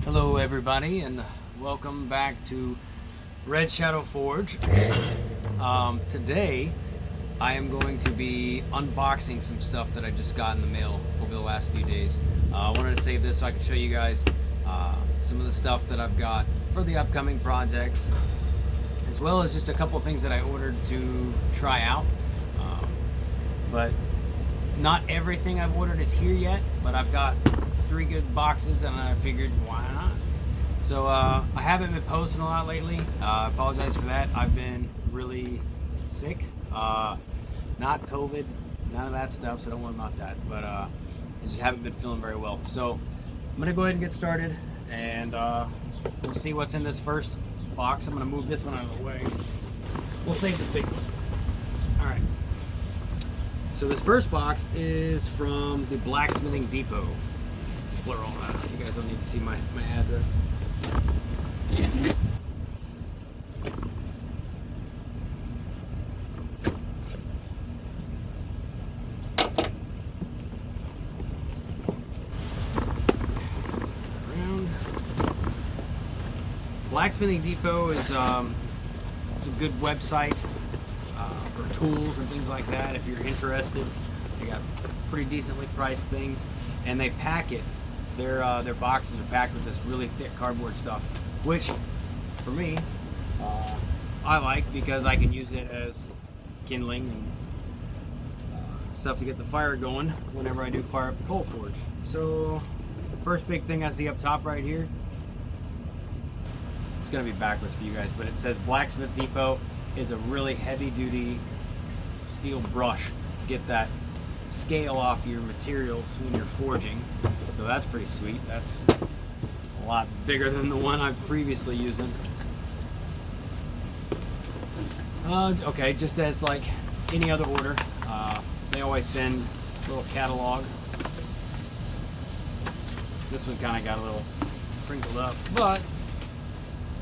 Hello everybody, and welcome back to Red Shadow Forge. Today I am going to be unboxing some stuff that I just got in the mail over the last few days. I wanted to save this so I can show you guys some of the stuff that I've got for the upcoming projects, as well as just a couple of things that I ordered to try out. But not everything I've ordered is here yet, but I've got 3 good boxes and I figured why not. So I haven't been posting a lot lately. I apologize for that. I've been really sick. Not COVID, none of that stuff, so don't worry about that. But I just haven't been feeling very well. So I'm gonna go ahead and get started, and we'll see what's in this first box. I'm gonna move this one out of the way. We'll save the big one. All right. So this first box is from the Blacksmithing Depot. Plural. You guys don't need to see my address. Blacksmithing Depot is it's a good website for tools and things like that. If you're interested, they got pretty decently priced things, and they pack it. Their boxes are packed with this really thick cardboard stuff, which for me I like because I can use it as kindling and stuff to get the fire going whenever I do fire up the coal forge. So first big thing I see up top right here, it's gonna be backwards for you guys, but it says Blacksmith Depot is a really heavy duty steel brush to get that scale off your materials when you're forging. So that's pretty sweet. That's a lot bigger than the one I've previously using. Okay, just as like any other order, they always send a little catalog. This one kind of got a little crinkled up, but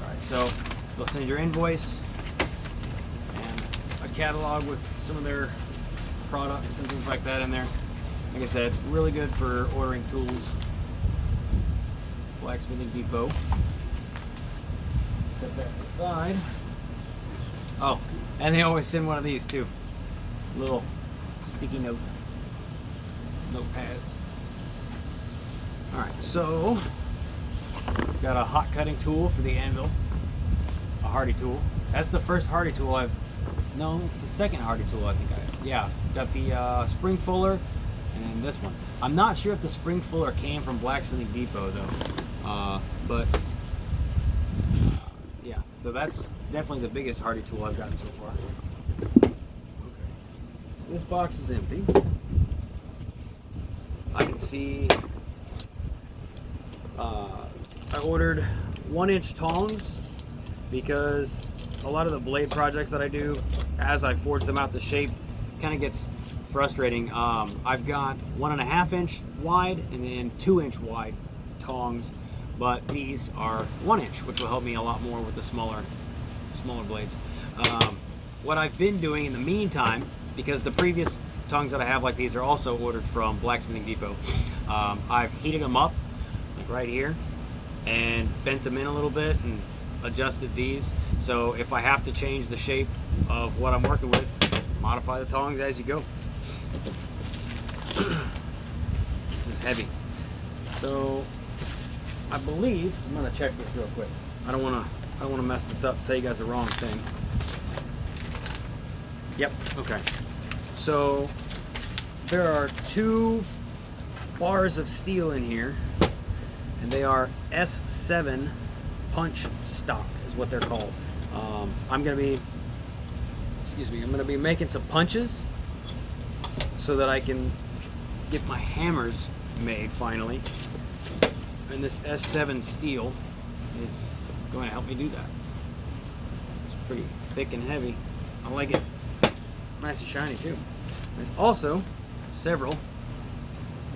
alright, so they'll send your invoice and a catalog with some of their products and things like that in there. Like I said, really good for ordering tools. Blacksmithing Depot. Set that aside. Oh, and they always send one of these too. Little sticky notepads. Alright, so got a hot cutting tool for the anvil. A Hardy tool. That's the first Hardy tool no, it's the second Hardy tool I think yeah. Got the spring fuller and this one. I'm not sure if the spring fuller came from Blacksmithing Depot though, but yeah, so that's definitely the biggest Hardy tool I've gotten so far. Okay. This box is empty. I can see I ordered 1-inch tongs because a lot of the blade projects that I do, as I forge them out to shape, kind of gets frustrating. I've got 1.5-inch wide and then 2-inch wide tongs, but these are 1-inch, which will help me a lot more with the smaller blades. What I've been doing in the meantime, because the previous tongs that I have like these are also ordered from Blacksmithing Depot, I've heated them up like right here and bent them in a little bit and adjusted these, so if I have to change the shape of what I'm working with, modify the tongs as you go. This is heavy, so I believe I'm gonna check this real quick. I don't want to mess this up, tell you guys the wrong thing. Yep, okay. So there are 2 bars of steel in here, and they are S7 punch stock is what they're called. I'm gonna be making some punches so that I can get my hammers made finally, and this S7 steel is going to help me do that. It's pretty thick and heavy. I like it. Nice and shiny too. There's also several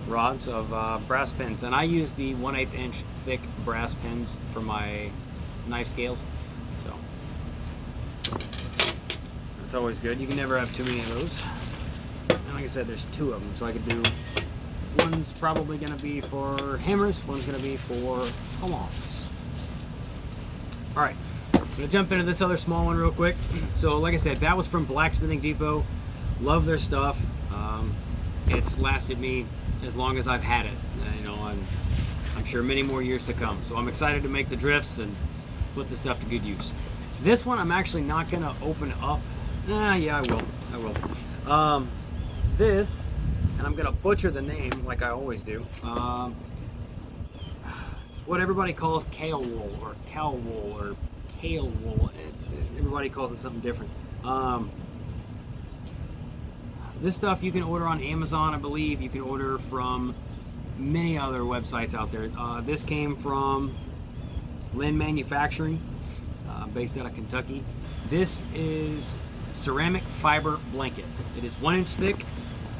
rods of brass pins, and I use the 1/8 inch thick brass pins for my knife scales, so that's always good. You can never have too many of those. And like I said, there's 2 of them, so I could do One's probably going to be for hammers, one's going to be for tongs. Alright, I'm going to jump into this other small one real quick. So like I said, that was from Blacksmithing Depot. Love their stuff. It's lasted me as long as I've had it. You know, I'm sure many more years to come. So I'm excited to make the drifts and put the stuff to good use. This one I'm actually not going to open up. Yeah, I will. This, and I'm going to butcher the name like I always do. It's what everybody calls kale wool or cow wool or kale wool. Everybody calls it something different. This stuff you can order on Amazon, I believe. You can order from many other websites out there. This came from Lynn Manufacturing, based out of Kentucky. This is ceramic fiber blanket. It is 1 inch thick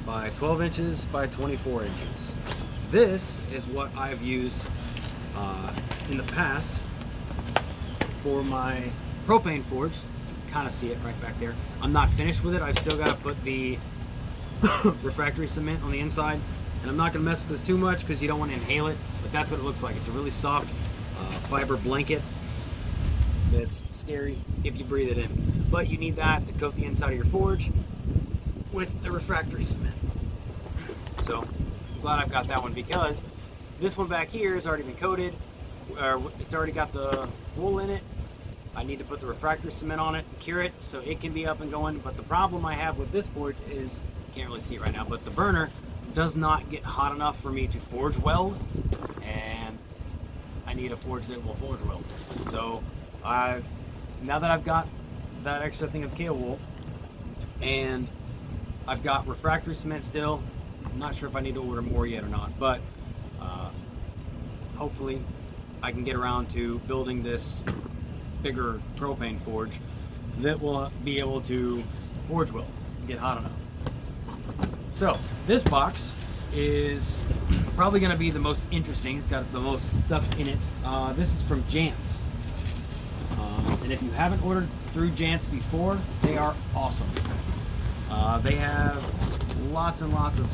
by 12 inches by 24 inches. This is what I've used in the past for my propane forge. You can kind of see it right back there. I'm not finished with it. I've still got to put the refractory cement on the inside, and I'm not going to mess with this too much because you don't want to inhale it, but that's what it looks like. It's a really soft fiber blanket that's scary if you breathe it in, but you need that to coat the inside of your forge with the refractory cement. So I'm glad I've got that one, because this one back here has already been coated, it's already got the wool in it. I need to put the refractory cement on it and cure it so it can be up and going. But the problem I have with this forge is, you can't really see it right now, but the burner does not get hot enough for me to forge weld, and I need a forge that will forge weld. So now that I've got that extra thing of kale wool, and I've got refractory cement still, I'm not sure if I need to order more yet or not, but hopefully I can get around to building this bigger propane forge that will be able to forge weld and get hot enough. So this box is probably going to be the most interesting. It's got the most stuff in it. This is from Jantz, and if you haven't ordered through Jantz before, they are awesome. They have lots and lots of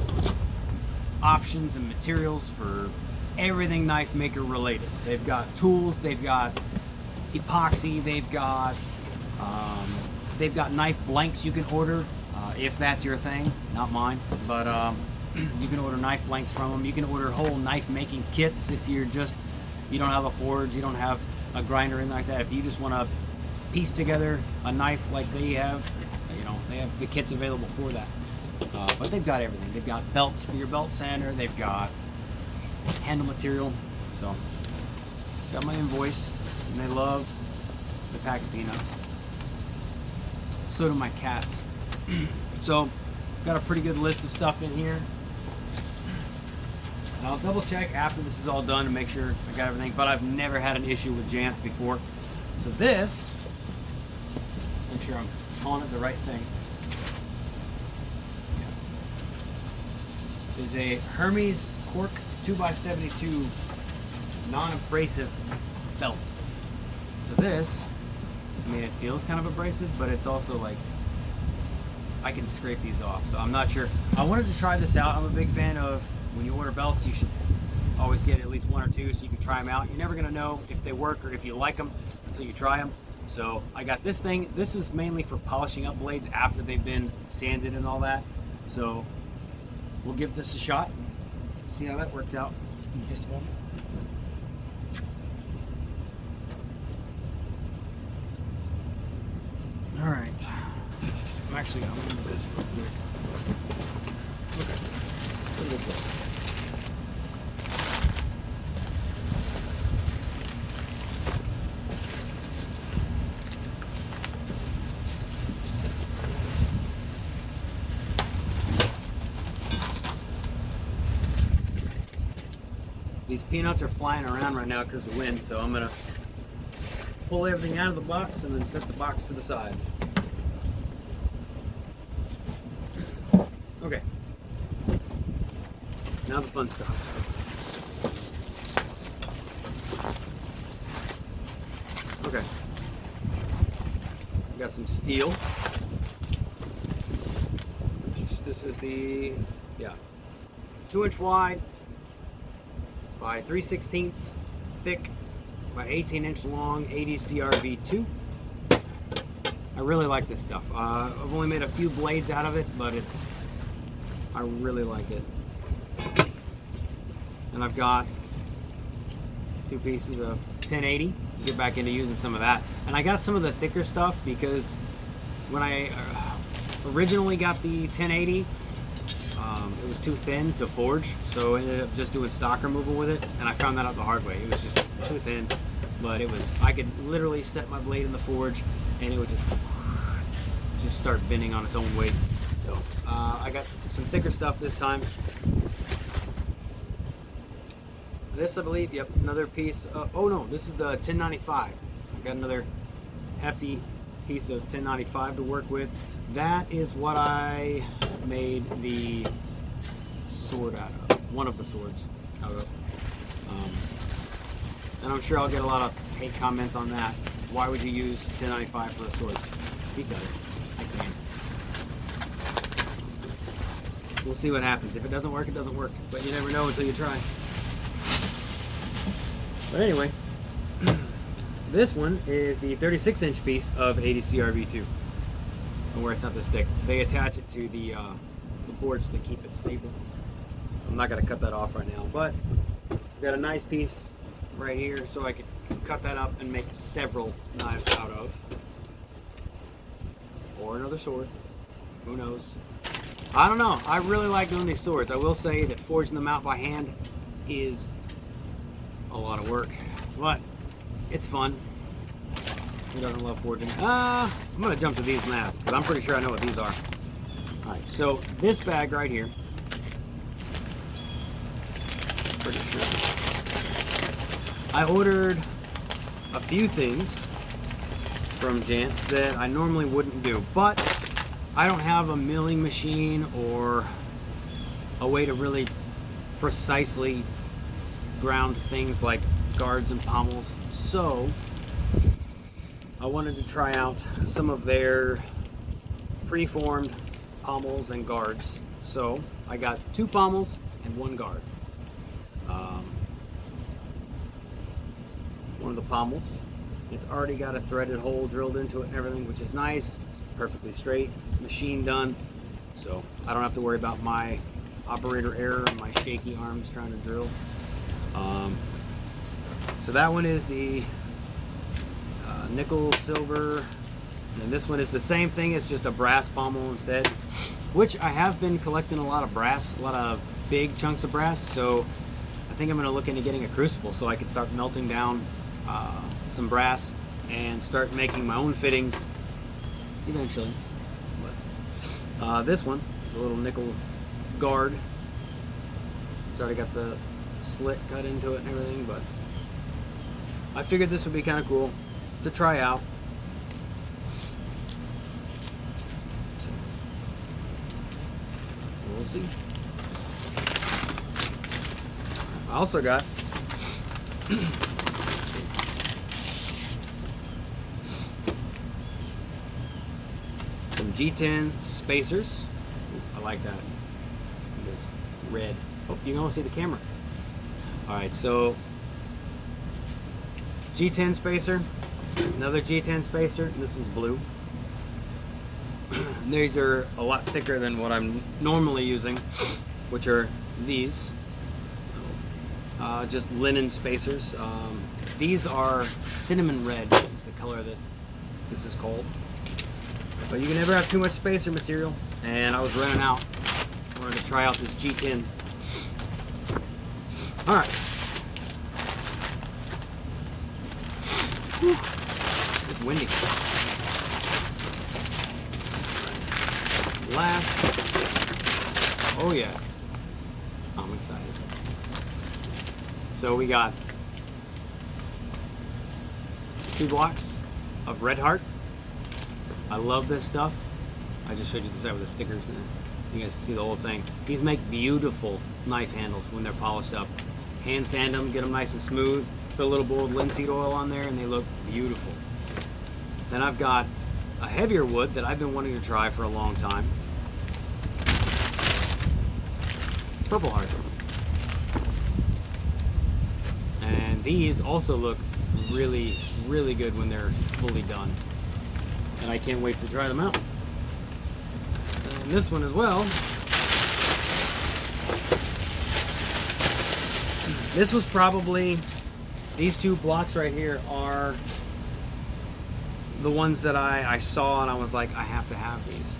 options and materials for everything knife maker related. They've got tools, they've got epoxy, they've got knife blanks you can order if that's your thing. Not mine, but you can order knife blanks from them. You can order whole knife making kits if you don't have a forge, you don't have a grinder in like that. If you just want to piece together a knife like they have, you know, they have the kits available for that. But they've got everything. They've got belts for your belt sander. They've got handle material. So got my invoice, and they love the pack of peanuts. So do my cats. So got a pretty good list of stuff in here. And I'll double check after this is all done to make sure I got everything, but I've never had an issue with Jantz before. So this, make sure I'm calling it the right thing, is a Hermes Cork 2x72 non-abrasive belt. So this, I mean, it feels kind of abrasive, but it's also like, I can scrape these off. So I'm not sure. I wanted to try this out. I'm a big fan of, when you order belts, you should always get at least one or two so you can try them out. You're never going to know if they work or if you like them until you try them. So I got this thing. This is mainly for polishing up blades after they've been sanded and all that. So we'll give this a shot, see how that works out in just a moment. All right, I'm going to do this real quick. Okay, pretty good place. These peanuts are flying around right now because of the wind, so I'm going to pull everything out of the box and then set the box to the side. Okay. Now the fun stuff. Okay. We got some steel. This is the, 2-inch wide by 3/16 thick by 18-inch long ADCR V2. I really like this stuff. I've only made a few blades out of it, but I really like it. And I've got 2 pieces of 1080. Get back into using some of that. And I got some of the thicker stuff because when I originally got the 1080, it was too thin to forge, so I ended up just doing stock removal with it, and I found that out the hard way. It was just too thin, but I could literally set my blade in the forge and it would just start bending on its own weight. So I got some thicker stuff this time. This, I believe, yep, another piece. Oh no, this is the 1095. I got another hefty piece of 1095 to work with. That is what I made the sword out of. One of the swords out of. And I'm sure I'll get a lot of hate comments on that. Why would you use 1095 for a sword? Because I can. We'll see what happens. If it doesn't work, it doesn't work. But you never know until you try. But anyway, this one is the 36-inch piece of ADCR V2. And where it's not this thick, they attach it to the boards to keep it stable. I'm not going to cut that off right now, but I've got a nice piece right here, so I could cut that up and make several knives out of, or another sword. Who knows? I don't know. I really like doing these swords. I will say that forging them out by hand is a lot of work, but it's fun. Who doesn't love forging? I'm gonna jump to these last because I'm pretty sure I know what these are. All right, so this bag right here, pretty sure I ordered a few things from Jantz that I normally wouldn't do, but I don't have a milling machine or a way to really precisely ground things like guards and pommels, so I wanted to try out some of their preformed pommels and guards. So I got 2 pommels and 1 guard. One of the pommels, it's already got a threaded hole drilled into it and everything, which is nice. It's perfectly straight, machine done, so I don't have to worry about my operator error and my shaky arms trying to drill. So that one is the nickel silver, and this one is the same thing. It's just a brass pommel instead, which I have been collecting a lot of brass, a lot of big chunks of brass, so I think I'm going to look into getting a crucible so I can start melting down some brass and start making my own fittings eventually. But this one is a little nickel guard. It's already got the slit cut into it and everything, but I figured this would be kind of cool to try out. So, we'll see. I also got some G10 spacers. Ooh, I like that. It's red. Oh, you can almost see the camera. Alright, so G10 spacer, another G10 spacer, and this one's blue. These are a lot thicker than what I'm normally using, which are these. Just linen spacers. These are cinnamon red, is the color that this is called. But you can never have too much spacer material, and I was running out. I wanted to try out this G10. Alright. It's windy. Last. Oh yes. I'm excited. So we got 2 blocks of Red Heart. I love this stuff. I just showed you the set with the stickers in it. You guys can see the whole thing. These make beautiful knife handles when they're polished up. Hand sand them, get them nice and smooth. Put a little boiled linseed oil on there and they look beautiful. Then I've got a heavier wood that I've been wanting to try for a long time. Purple Heart. And these also look really, really good when they're fully done. And I can't wait to try them out. And this one as well. This was probably, these two blocks right here are the ones that I saw and I was like, I have to have these.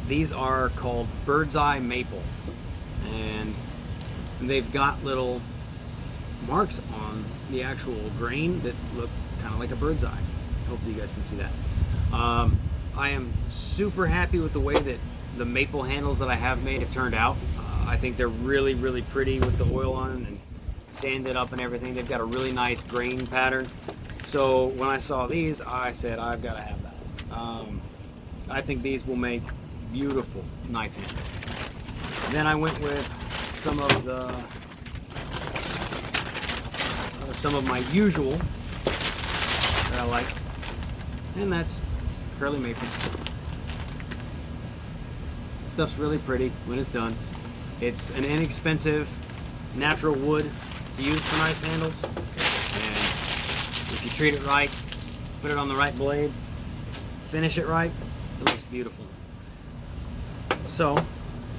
These are called Bird's Eye Maple. And they've got little marks on the actual grain that look kind of like a bird's eye. Hopefully you guys can see that. I am super happy with the way that the maple handles that I have made have turned out. I think they're really, really pretty with the oil on and sanded up and everything. They've got a really nice grain pattern. So when I saw these, I said, I've got to have that. I think these will make beautiful knife handles. And then I went with some of my usual that I like, and that's curly maple. Stuff's really pretty when it's done. It's an inexpensive natural wood to use for knife handles, and if you treat it right, put it on the right blade, finish it right, it looks beautiful. So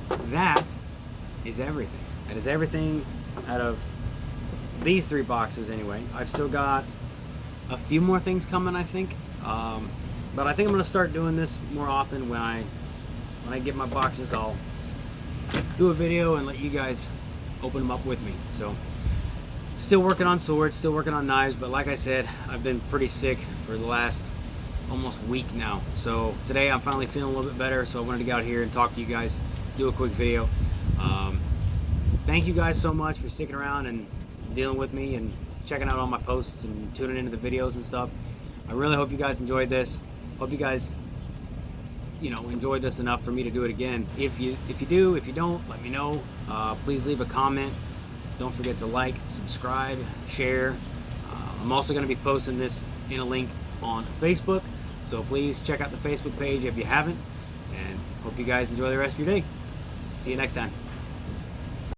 that is everything. That is everything out of these 3 boxes anyway. I've still got a few more things coming, I think, but I think I'm going to start doing this more often. When I get my boxes, I'll do a video and let you guys open them up with me. So still working on swords, still working on knives, but like I said, I've been pretty sick for the last almost week now. So today I'm finally feeling a little bit better, so I wanted to get out here and talk to you guys, do a quick video. Thank you guys so much for sticking around and dealing with me and checking out all my posts and tuning into the videos and stuff. I really hope you guys enjoyed this. Hope you guys, you know, enjoyed this enough for me to do it again. If you do, if you don't, let me know. Please leave a comment. Don't forget to like, subscribe, share. I'm also going to be posting this in a link on Facebook, so please check out the Facebook page if you haven't, and hope you guys enjoy the rest of your day. See you next time.